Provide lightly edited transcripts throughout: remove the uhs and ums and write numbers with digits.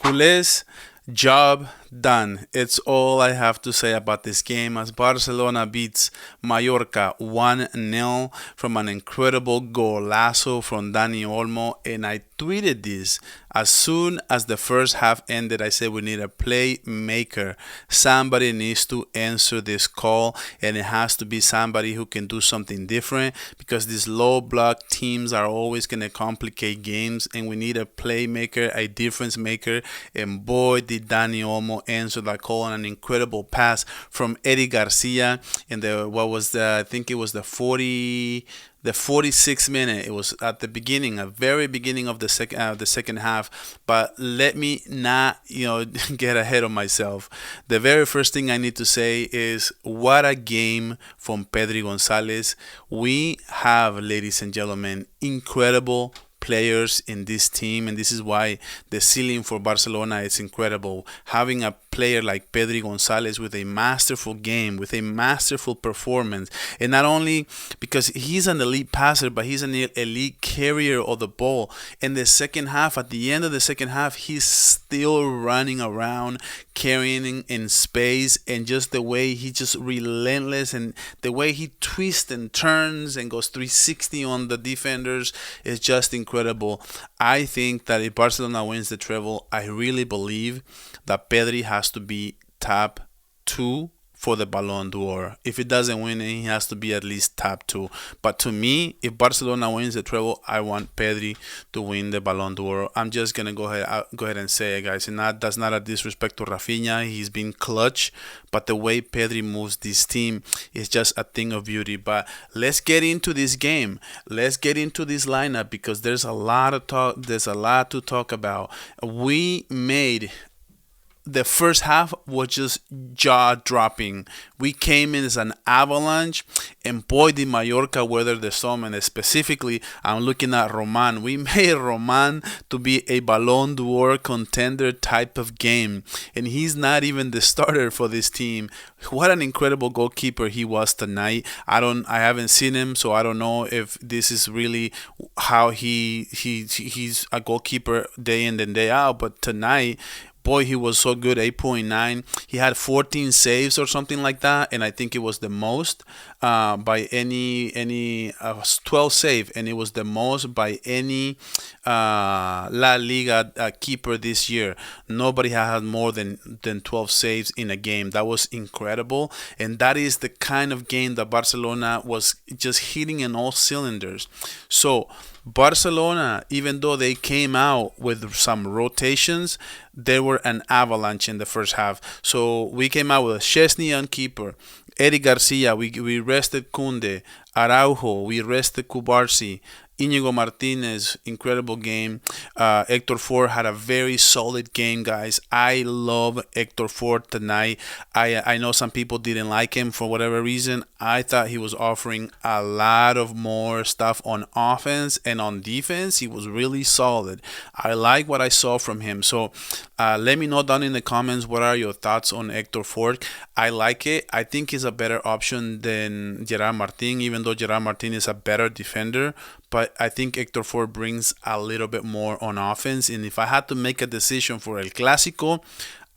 Culés, job done. It's all I have to say about this game as Barcelona beats Mallorca 1-0 from an incredible golazo from Dani Olmo. And I tweeted this as soon as the first half ended. I said we need a playmaker. Somebody needs to answer this call, and it has to be somebody who can do something different because these low block teams are always going to complicate games, and we need a playmaker, a difference maker. And boy, did Dani Olmo answer that call on an incredible pass from Eddie Garcia in I think it was the 46th minute. It was at the beginning, a very beginning of the second half. But let me not, get ahead of myself. The very first thing I need to say is what a game from Pedri Gonzalez. We have, ladies and gentlemen, incredible players in this team, and this is why the ceiling for Barcelona is incredible. Having a player like Pedri Gonzalez with a masterful game, with a masterful performance, and not only because he's an elite passer, but he's an elite carrier of the ball. In the second half, at the end of the second half, he's still running around, carrying in space, and just the way he just relentless, and the way he twists and turns and goes 360 on the defenders is just incredible. I think that if Barcelona wins the treble, I really believe that Pedri has to be top two for the Ballon d'Or. If it doesn't win, he has to be at least top two. But to me, if Barcelona wins the treble, I want Pedri to win the Ballon d'Or. I'm just gonna go ahead and say it, guys. And that's not a disrespect to Rafinha. He's been clutch, but the way Pedri moves this team is just a thing of beauty. But let's get into this game. Let's get into this lineup because there's a lot of talk. There's a lot to talk about. We made the first half was just jaw dropping. We came in as an avalanche, and boy, did Mallorca weather the storm. And specifically, I'm looking at Roman. We made Roman to be a Ballon d'Or contender type of game, and he's not even the starter for this team. What an incredible goalkeeper he was tonight. I haven't seen him, so I don't know if this is really how he's a goalkeeper day in and day out. But tonight, boy, he was so good, 8.9. He had 14 saves or something like that, and I think it was the most by any 12 save, and it was the most by any La Liga keeper this year. Nobody had more than 12 saves in a game. That was incredible, and that is the kind of game that Barcelona was just hitting in all cylinders. So Barcelona, even though they came out with some rotations, they were an avalanche in the first half. So we came out with a Chesney on keeper, Eddie Garcia, we rested Kunde, Araujo, we rested Kubarsi, Inigo Martinez, incredible game. Hector Ford had a very solid game, guys. I love Hector Ford tonight. I know some people didn't like him for whatever reason. I thought he was offering a lot of more stuff on offense, and on defense, he was really solid. I like what I saw from him. So let me know down in the comments what are your thoughts on Hector Ford. I like it. I think he's a better option than Gerard Martin, even though Gerard Martin is a better defender. But I think Hector Ford brings a little bit more on offense. And if I had to make a decision for El Clásico,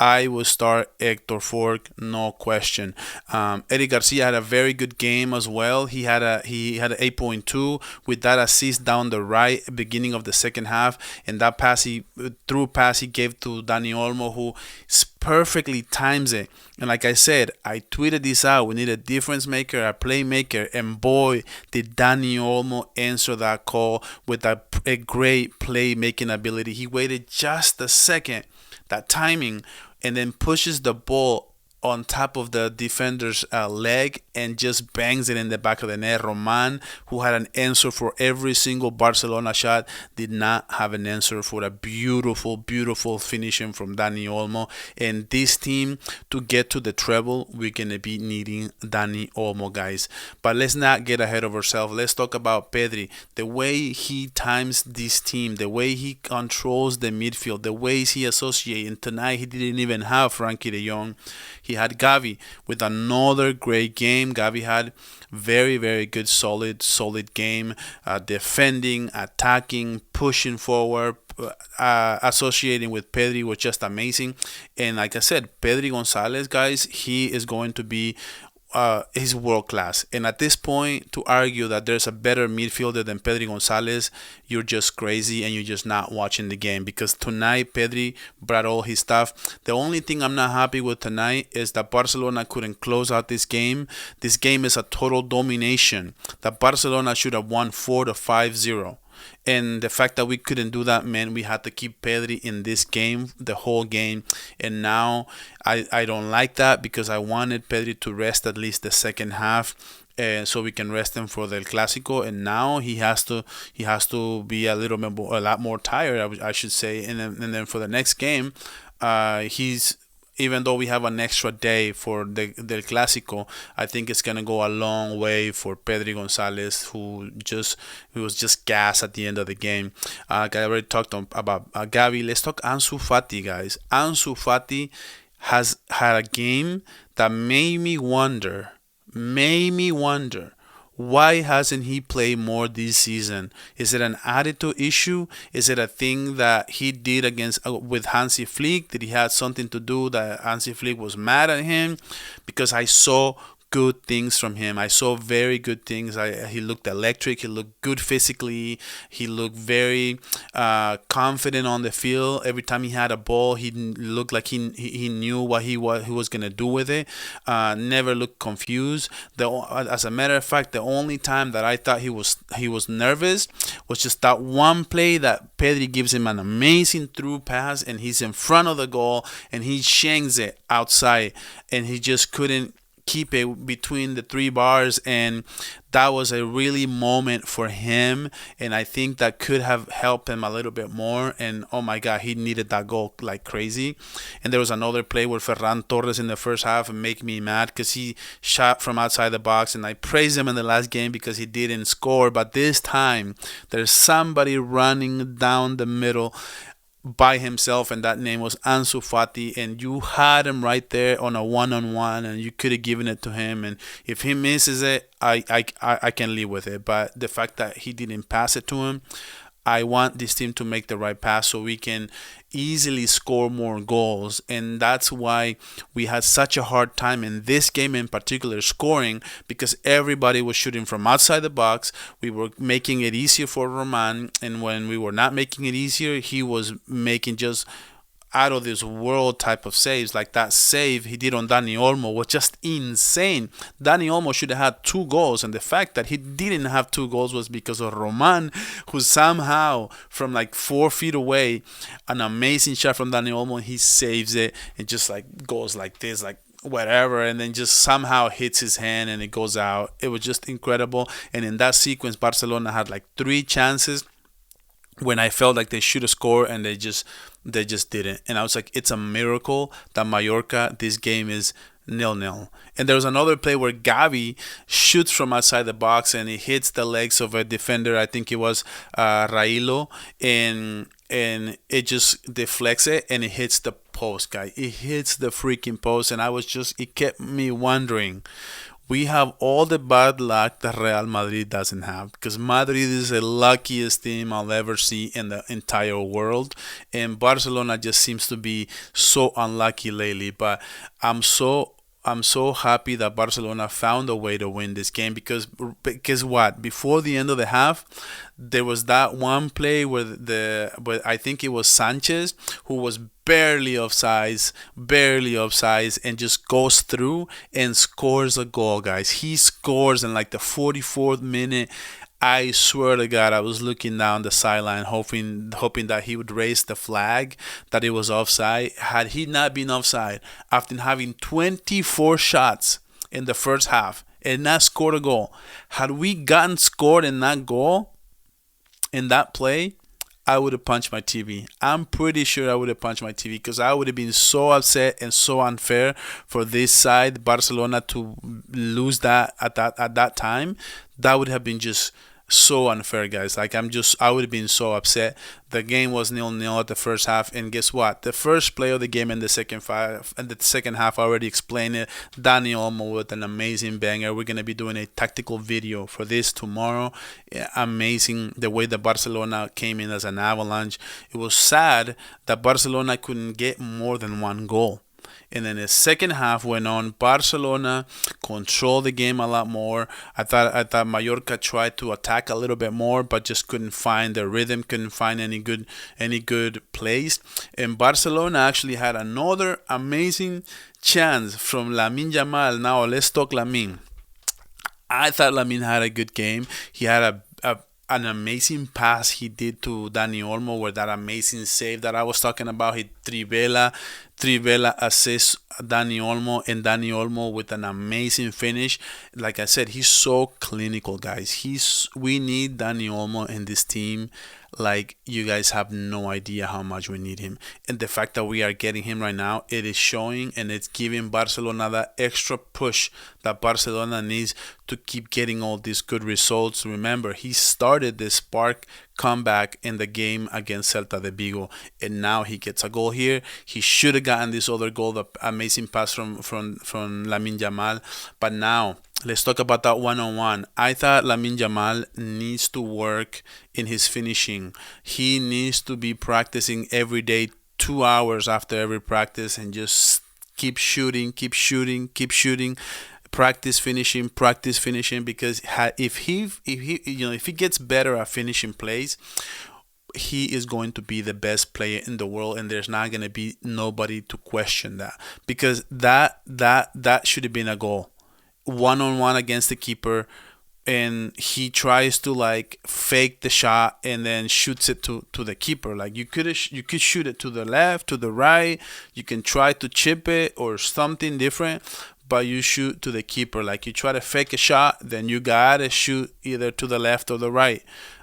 I would start Hector Ford, no question. Eddie Garcia had a very good game as well. He had an 8.2 with that assist down the right beginning of the second half, and that pass he gave to Dani Olmo, who perfectly times it. And like I said, I tweeted this out. We need a difference maker, a playmaker, and boy, did Dani Olmo answer that call with a great playmaking ability. He waited just a second, that timing, and then pushes the ball on top of the defender's leg and just bangs it in the back of the net. Roman, who had an answer for every single Barcelona shot, did not have an answer for a beautiful, beautiful finishing from Dani Olmo. And this team, to get to the treble, we're going to be needing Dani Olmo, guys. But let's not get ahead of ourselves. Let's talk about Pedri. The way he times this team, the way he controls the midfield, the ways he associates. And tonight, he didn't even have Frankie de Jong. He had Gavi with another great game. Gavi had very, very good, solid game, defending, attacking, pushing forward, associating with Pedri was just amazing. And like I said, Pedri Gonzalez, guys, he is going to be he's world class. And at this point, to argue that there's a better midfielder than Pedri Gonzalez, you're just crazy and you're just not watching the game. Because tonight, Pedri brought all his stuff. The only thing I'm not happy with tonight is that Barcelona couldn't close out this game. This game is a total domination. That Barcelona should have won 4-5-0. And the fact that we couldn't do that meant we had to keep Pedri in this game, the whole game. And now I don't like that because I wanted Pedri to rest at least the second half. So we can rest him for the Clásico, and now he has to be a lot more tired, I should say, and then for the next game, he's even though we have an extra day for the Clásico, I think it's gonna go a long way for Pedri Gonzalez, who was just gas at the end of the game. I already talked about Gavi. Let's talk Ansu Fati, guys. Ansu Fati has had a game that made me wonder why hasn't he played more this season? Is it an attitude issue? Is it a thing that he did against with Hansi Flick? Did he have something to do that Hansi Flick was mad at him? Because I saw good things from him. I saw very good things. He looked electric. He looked good physically. He looked very confident on the field. Every time he had a ball, he looked like he knew what he was gonna do with it. Never looked confused. As a matter of fact, the only time that I thought he was nervous was just that one play that Pedri gives him an amazing through pass, and he's in front of the goal, and he shanks it outside, and he just couldn't keep it between the three bars, and that was a really moment for him, and I think that could have helped him a little bit more. And oh my god, he needed that goal like crazy. And there was another play where Ferran Torres in the first half make me mad because he shot from outside the box, and I praised him in the last game because he didn't score, but this time there's somebody running down the middle by himself, and that name was Ansu Fati, and you had him right there on a one-on-one, and you could have given it to him, and if he misses it, I can live with it. But the fact that he didn't pass it to him, I want this team to make the right pass so we can easily score more goals. And that's why we had such a hard time in this game in particular scoring, because everybody was shooting from outside the box. We were making it easier for Roman, and when we were not making it easier, he was making just out of this world type of saves. Like that save he did on Dani Olmo was just insane. Dani Olmo should have had 2 goals, and the fact that he didn't have 2 goals was because of Roman, who somehow from like 4 feet away, an amazing shot from Dani Olmo, and he saves it and just like goes like this, like whatever, and then just somehow hits his hand and it goes out. It was just incredible. And in that sequence, Barcelona had like 3 chances when I felt like they should have scored, and they just didn't. And I was like, it's a miracle that Mallorca, this game is 0-0. And there was another play where Gavi shoots from outside the box, and he hits the legs of a defender. I think it was Railo, and it just deflects it, and it hits the post, guy. It hits the freaking post, and it kept me wondering. We have all the bad luck that Real Madrid doesn't have, because Madrid is the luckiest team I'll ever see in the entire world, and Barcelona just seems to be so unlucky lately. But I'm so happy that Barcelona found a way to win this game, because what? Before the end of the half, there was that one play where I think it was Sanchez who was barely offsides, and just goes through and scores a goal, guys. He scores in like the 44th minute. I swear to God, I was looking down the sideline, hoping that he would raise the flag that it was offside. Had he not been offside, after having 24 shots in the first half and not scored a goal, had we gotten scored in that goal, in that play, I would have punched my TV. I'm pretty sure I would have punched my TV, because I would have been so upset and so unfair for this side, Barcelona, to lose that at that time. That would have been just So unfair, guys. Like I would have been so upset. The game was 0-0 at the first half, and guess what? The first play of the game in the second half, I already explained it. Dani Olmo with an amazing banger. We're gonna be doing a tactical video for this tomorrow. Yeah, amazing the way that Barcelona came in as an avalanche. It was sad that Barcelona couldn't get more than one goal. And then the second half went on. Barcelona controlled the game a lot more. I thought Mallorca tried to attack a little bit more, but just couldn't find the rhythm, couldn't find any good plays. And Barcelona actually had another amazing chance from Lamine Yamal. Now let's talk Lamine. I thought Lamine had a good game. He had an amazing pass he did to Dani Olmo, where that amazing save that I was talking about. He Trivela assists Dani Olmo, and Dani Olmo with an amazing finish. Like I said, he's so clinical, guys. We need Dani Olmo in this team. Like, you guys have no idea how much we need him. And the fact that we are getting him right now, it is showing, and it's giving Barcelona that extra push that Barcelona needs to keep getting all these good results. Remember, he started this spark comeback in the game against Celta de Vigo, and now he gets a goal here. He should have gotten this other goal, the amazing pass from Lamine Yamal. But now let's talk about that one-on-one. I thought Lamine Yamal needs to work in his finishing. He needs to be practicing every day, 2 hours after every practice, and just keep shooting, keep shooting, keep shooting. Practice finishing, because if he gets better at finishing plays, he is going to be the best player in the world, and there's not going to be nobody to question that, because that should have been a goal, one-on-one against the keeper, and he tries to like fake the shot and then shoots it to the keeper. Like, you could shoot it to the left, to the right, you can try to chip it or something different, but you shoot to the keeper. Like, you try to fake a shot, then you gotta shoot either to the left or the right.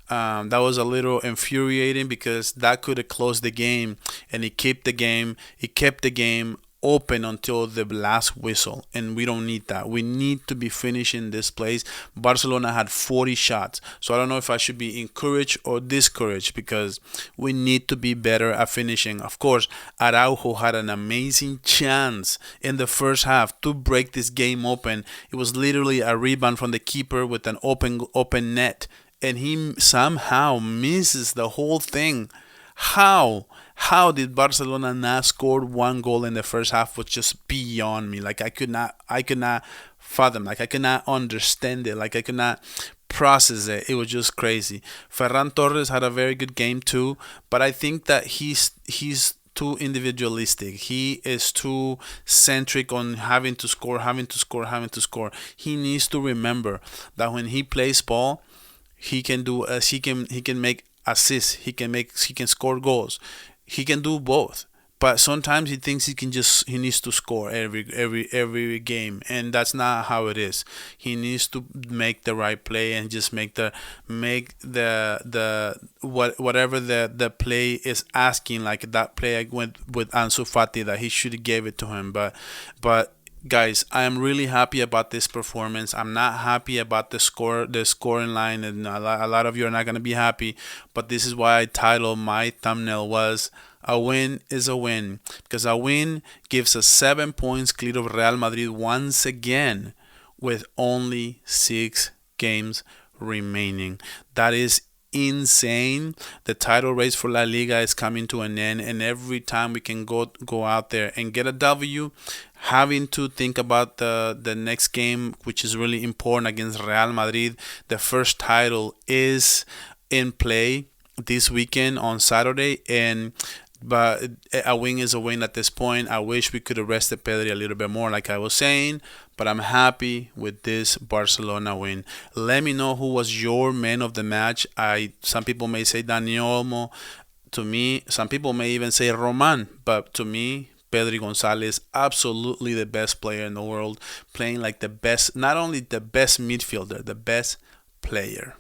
That was a little infuriating, because that could have closed the game, and he kept the game open until the last whistle, and we don't need that. We need to be finishing this place. Barcelona had 40 shots, so I don't know if I should be encouraged or discouraged, because we need to be better at finishing. Of course, Araujo had an amazing chance in the first half to break this game open. It was literally a rebound from the keeper with an open net, and he somehow misses the whole thing. How did Barcelona not score one goal in the first half was just beyond me. Like, I could not fathom. Like, I could not understand it. Like, I could not process it. It was just crazy. Ferran Torres had a very good game too, but I think that he's too individualistic. He is too centric on having to score. He needs to remember that when he plays ball, he can make assists. He can score goals. He can do both. But sometimes he thinks he needs to score every game, and that's not how it is. He needs to make the right play and just make the whatever the play is asking. Like that play I went with Ansu Fati, that he should have gave it to him. But guys, I am really happy about this performance. I'm not happy about the scoring line, and a lot of you are not going to be happy. But this is why I titled my thumbnail was "A win is a win," because a win gives us 7 points clear of Real Madrid once again, with only 6 games remaining. That is insane. The title race for La Liga is coming to an end, and every time we can go out there and get a W, having to think about the next game, which is really important, against Real Madrid. The first title is in play this weekend on Saturday, but a win is a win at this point. I wish we could have rested Pedri a little bit more, like I was saying, but I'm happy with this Barcelona win. Let me know who was your man of the match. Some people may say Dani Olmo. To me, some people may even say Roman, but to me, Pedri Gonzalez, absolutely the best player in the world, playing like the best, not only the best midfielder, the best player.